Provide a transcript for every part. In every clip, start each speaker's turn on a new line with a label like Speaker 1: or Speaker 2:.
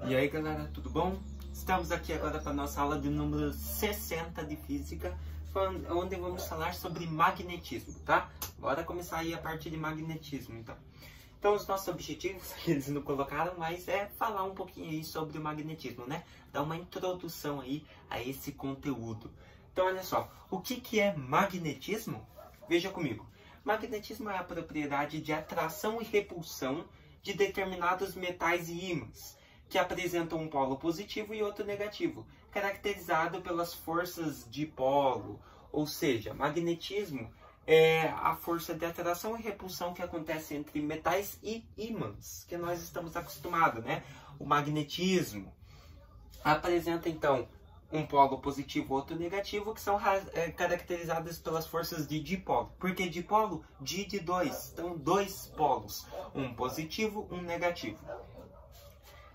Speaker 1: E aí galera, tudo bom? Estamos aqui agora para a nossa aula de número 60 de Física, onde vamos falar sobre magnetismo, tá? Bora começar aí a parte de magnetismo, então. Então os nossos objetivos, que eles não colocaram, mas é falar um pouquinho aí sobre o magnetismo, né? Dar uma introdução aí a esse conteúdo. Então olha só, o que é magnetismo? Veja comigo. Magnetismo é a propriedade de atração e repulsão de determinados metais e ímãs, que apresentam um polo positivo e outro negativo, caracterizado pelas forças de polo. Ou seja, magnetismo é a força de atração e repulsão que acontece entre metais e ímãs, que nós estamos acostumados, né? O magnetismo apresenta, então, um polo positivo e outro negativo, que são caracterizadas pelas forças de dipolo. Por que dipolo? Di de dois. Então, dois polos. Um positivo, um negativo.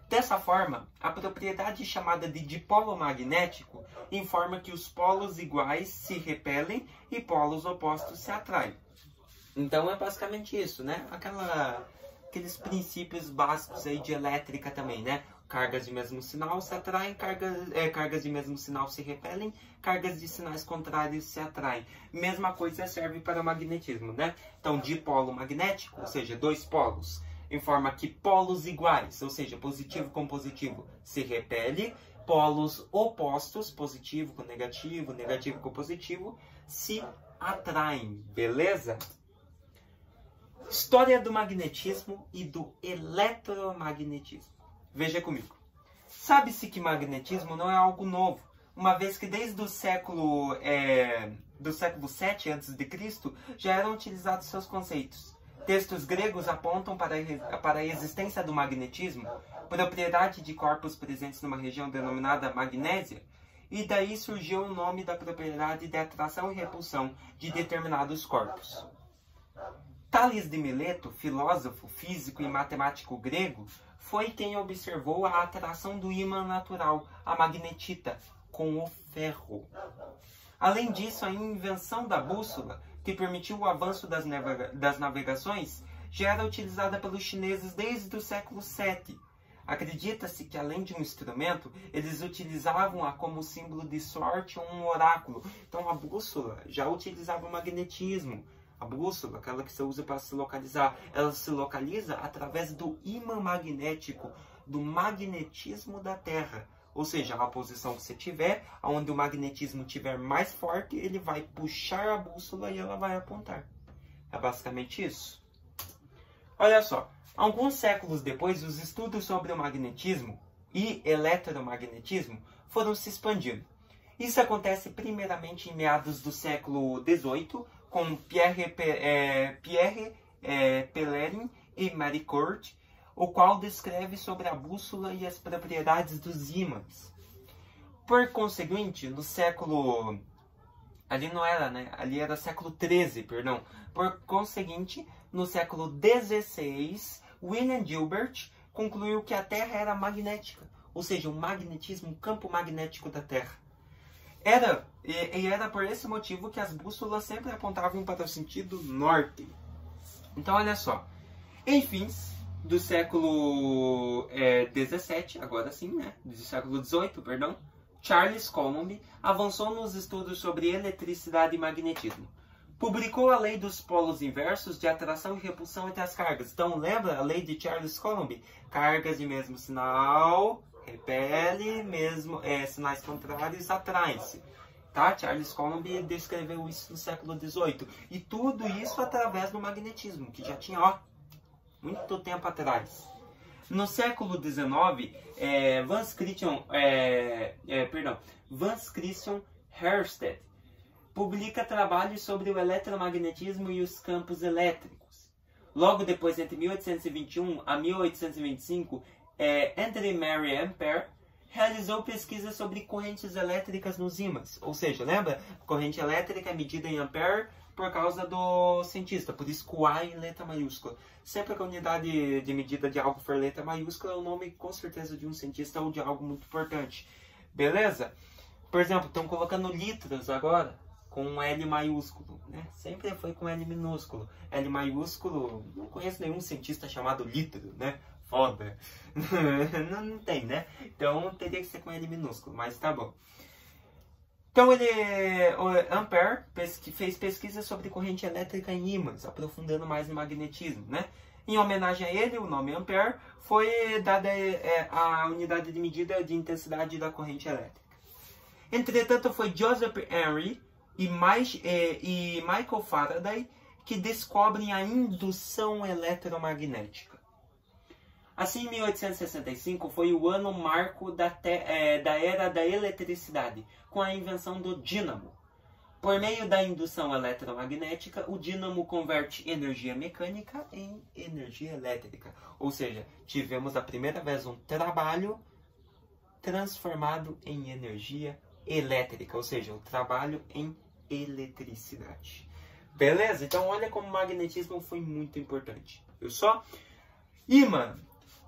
Speaker 1: Dessa forma, a propriedade chamada de dipolo magnético informa que os polos iguais se repelem e polos opostos se atraem. Então, é basicamente isso, né? Aqueles princípios básicos aí de elétrica também, né? Cargas de mesmo sinal se atraem, cargas de mesmo sinal se repelem, cargas de sinais contrários se atraem. Mesma coisa serve para o magnetismo, né? Então, dipolo magnético, ou seja, dois polos, informa que polos iguais, ou seja, positivo com positivo, se repele, polos opostos, positivo com negativo, negativo com positivo, se atraem, beleza? História do magnetismo e do eletromagnetismo. Veja comigo. Sabe-se que magnetismo não é algo novo, uma vez que desde o século VII a.C. já eram utilizados seus conceitos. Textos gregos apontam para a existência do magnetismo, propriedade de corpos presentes numa região denominada magnésia, e daí surgiu o nome da propriedade de atração e repulsão de determinados corpos. Tales de Mileto, filósofo, físico e matemático grego, foi quem observou a atração do ímã natural, a magnetita, com o ferro. Além disso, a invenção da bússola, que permitiu o avanço das navegações, já era utilizada pelos chineses desde o século VII. Acredita-se que, além de um instrumento, eles utilizavam-a como símbolo de sorte ou um oráculo. Então, a bússola já utilizava o magnetismo. A bússola, aquela que você usa para se localizar, ela se localiza através do ímã magnético, do magnetismo da Terra. Ou seja, a posição que você tiver, onde o magnetismo estiver mais forte, ele vai puxar a bússola e ela vai apontar. É basicamente isso. Olha só, alguns séculos depois, os estudos sobre o magnetismo e eletromagnetismo foram se expandindo. Isso acontece primeiramente em meados do século XVIII, com Pierre Pellerin e Marie Curie, o qual descreve sobre a bússola e as propriedades dos ímãs. Por conseguinte, no século... Ali não era, né? Ali era século XIII, perdão. Por conseguinte, no século XVI, William Gilbert concluiu que a Terra era magnética, ou seja, o magnetismo, o campo magnético da Terra. Era por esse motivo que as bússolas sempre apontavam para o sentido norte. Então, olha só. Em fins do século XVII, agora sim, né? Do século XVIII, perdão, Charles Coulomb avançou nos estudos sobre eletricidade e magnetismo. Publicou a lei dos polos inversos de atração e repulsão entre as cargas. Então, lembra a lei de Charles Coulomb? Cargas de mesmo sinal repele, sinais contrários atraem-se. Tá? Charles Coulomb descreveu isso no século XVIII. E tudo isso através do magnetismo, que já tinha muito tempo atrás. No século XIX, Hans Christian Ørsted publica trabalhos sobre o eletromagnetismo e os campos elétricos. Logo depois, entre 1821 a 1825, André Marie Ampère realizou pesquisas sobre correntes elétricas nos ímãs. Ou seja, lembra? Corrente elétrica é medida em ampere por causa do cientista. Por isso que o A em letra maiúscula. Sempre que a unidade de medida de algo for letra maiúscula, é o nome com certeza de um cientista ou de algo muito importante. Beleza? Por exemplo, estão colocando litros agora com um L maiúsculo, né? Sempre foi com L minúsculo. L maiúsculo, não conheço nenhum cientista chamado litro, né? foda. Não tem, né? Então teria que ser com L minúsculo, mas tá bom. Então o Ampère fez pesquisa sobre corrente elétrica em ímãs, aprofundando mais no magnetismo, né? Em homenagem a ele, o nome Ampère foi dada a unidade de medida de intensidade da corrente elétrica. Entretanto, foi Joseph Henry e Michael Faraday que descobrem a indução eletromagnética. Assim, em 1865 foi o ano marco da era da eletricidade, com a invenção do dínamo. Por meio da indução eletromagnética, o dínamo converte energia mecânica em energia elétrica. Ou seja, tivemos a primeira vez um trabalho transformado em energia elétrica, ou seja, o trabalho em eletricidade. Beleza? Então olha como o magnetismo foi muito importante. Viu só? Ímã.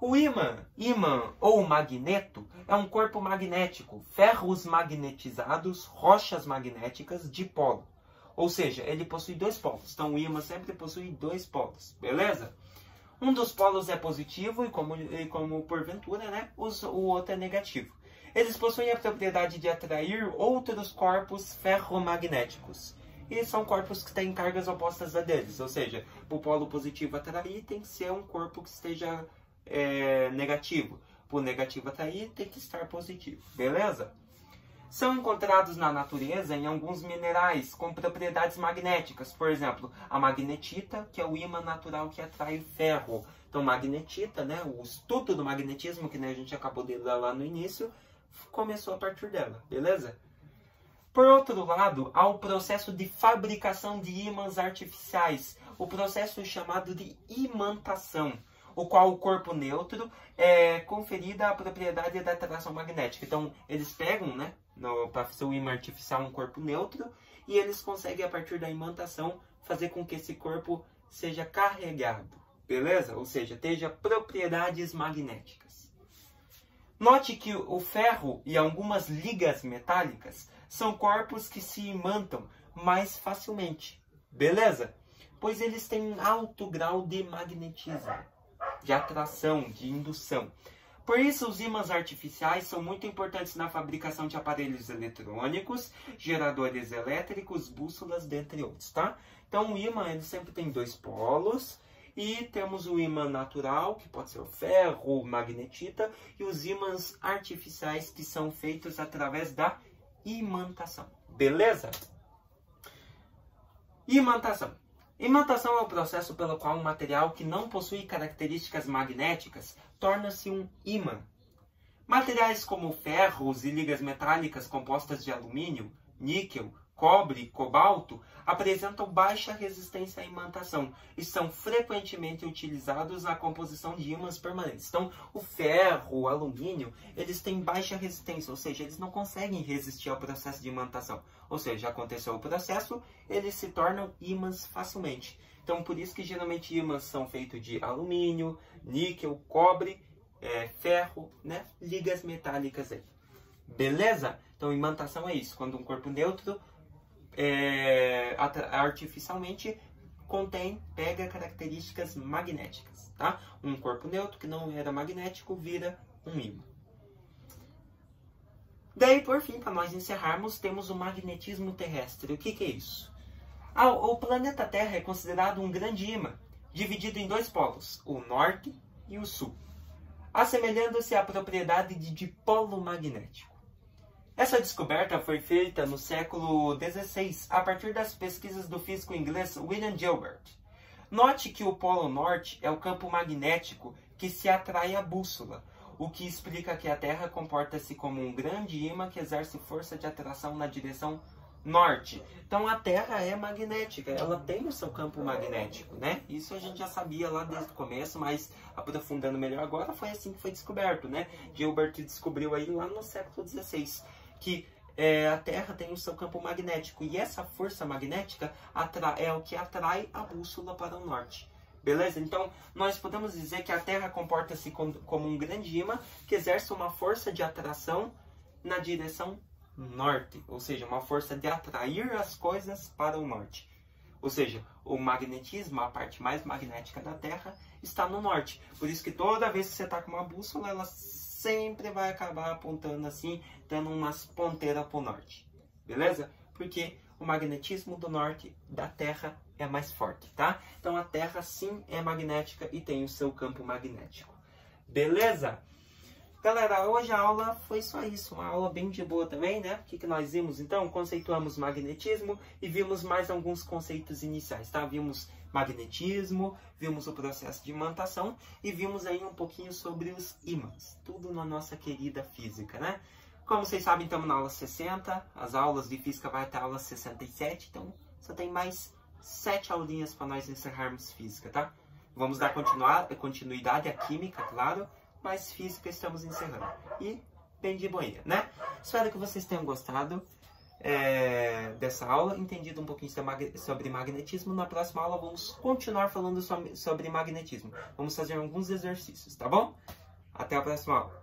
Speaker 1: O ímã ou magneto, é um corpo magnético, ferros magnetizados, rochas magnéticas, dipolo. Ou seja, ele possui dois polos. Então o ímã sempre possui dois polos. Beleza? Um dos polos é positivo e como porventura, né, o outro é negativo. Eles possuem a propriedade de atrair outros corpos ferromagnéticos. E são corpos que têm cargas opostas a deles. Ou seja, para o polo positivo atrair, tem que ser um corpo que esteja negativo. Para o negativo atrair, tem que estar positivo. Beleza? São encontrados na natureza em alguns minerais com propriedades magnéticas. Por exemplo, a magnetita, que é o ímã natural que atrai o ferro. Então, magnetita, né, o estudo do magnetismo, que a gente acabou de ler lá no início, começou a partir dela. Beleza? Por outro lado, há o processo de fabricação de ímãs artificiais, o processo chamado de imantação, o qual o corpo neutro é conferida a propriedade da atração magnética. Então, eles pegam, né, para fazer o ímã artificial, um corpo neutro, e eles conseguem, a partir da imantação, fazer com que esse corpo seja carregado, beleza? Ou seja, tenha propriedades magnéticas. Note que o ferro e algumas ligas metálicas são corpos que se imantam mais facilmente, beleza? Pois eles têm um alto grau de magnetismo, de atração, de indução. Por isso, os ímãs artificiais são muito importantes na fabricação de aparelhos eletrônicos, geradores elétricos, bússolas, dentre outros, tá? Então, o ímã ele sempre tem dois polos. E temos o ímã natural, que pode ser o ferro ou magnetita, e os ímãs artificiais, que são feitos através da imantação. Beleza? Imantação. Imantação é o processo pelo qual um material que não possui características magnéticas torna-se um ímã. Materiais como ferros e ligas metálicas compostas de alumínio, níquel, cobre e cobalto apresentam baixa resistência à imantação e são frequentemente utilizados na composição de ímãs permanentes. Então, o ferro, o alumínio, eles têm baixa resistência, ou seja, eles não conseguem resistir ao processo de imantação. Ou seja, aconteceu o processo, eles se tornam ímãs facilmente. Então, por isso que geralmente ímãs são feitos de alumínio, níquel, cobre, ferro, né? Ligas metálicas aí. Beleza? Então, imantação é isso, quando um corpo neutro artificialmente pega características magnéticas, tá? Um corpo neutro que não era magnético vira um ímã. Daí, por fim, para nós encerrarmos, temos o magnetismo terrestre. O que é isso? O planeta Terra é considerado um grande ímã, dividido em dois polos, o norte e o sul, assemelhando-se à propriedade de dipolo magnético. Essa descoberta foi feita no século XVI, a partir das pesquisas do físico inglês William Gilbert. Note que o polo norte é o campo magnético que se atrai à bússola, o que explica que a Terra comporta-se como um grande ímã que exerce força de atração na direção norte. Então a Terra é magnética, ela tem o seu campo magnético, né? Isso a gente já sabia lá desde o começo, mas aprofundando melhor agora, foi assim que foi descoberto, né? Gilbert descobriu aí lá no século XVI. Que a Terra tem o seu campo magnético. E essa força magnética é o que atrai a bússola para o norte. Beleza? Então, nós podemos dizer que a Terra comporta-se como um grande ímã que exerce uma força de atração na direção norte. Ou seja, uma força de atrair as coisas para o norte. Ou seja, o magnetismo, a parte mais magnética da Terra, está no norte. Por isso que toda vez que você está com uma bússola, ela sempre vai acabar apontando assim, dando umas ponteiras para o norte. Beleza? Porque o magnetismo do norte da Terra é mais forte, tá? Então a Terra sim é magnética e tem o seu campo magnético. Beleza? Galera, hoje a aula foi só isso, uma aula bem de boa também, né? O que nós vimos então? Conceituamos magnetismo e vimos mais alguns conceitos iniciais, tá? Vimos magnetismo, vimos o processo de imantação e vimos aí um pouquinho sobre os ímãs. Tudo na nossa querida física, né? Como vocês sabem, estamos na aula 60, as aulas de física vai até a aula 67, então só tem mais 7 aulinhas para nós encerrarmos física, tá? Vamos dar continuidade à química, claro, mas física estamos encerrando. E bem de boinha, né? Espero que vocês tenham gostado dessa aula, entendido um pouquinho sobre magnetismo. Na próxima aula vamos continuar falando sobre magnetismo. Vamos fazer alguns exercícios, tá bom? Até a próxima aula.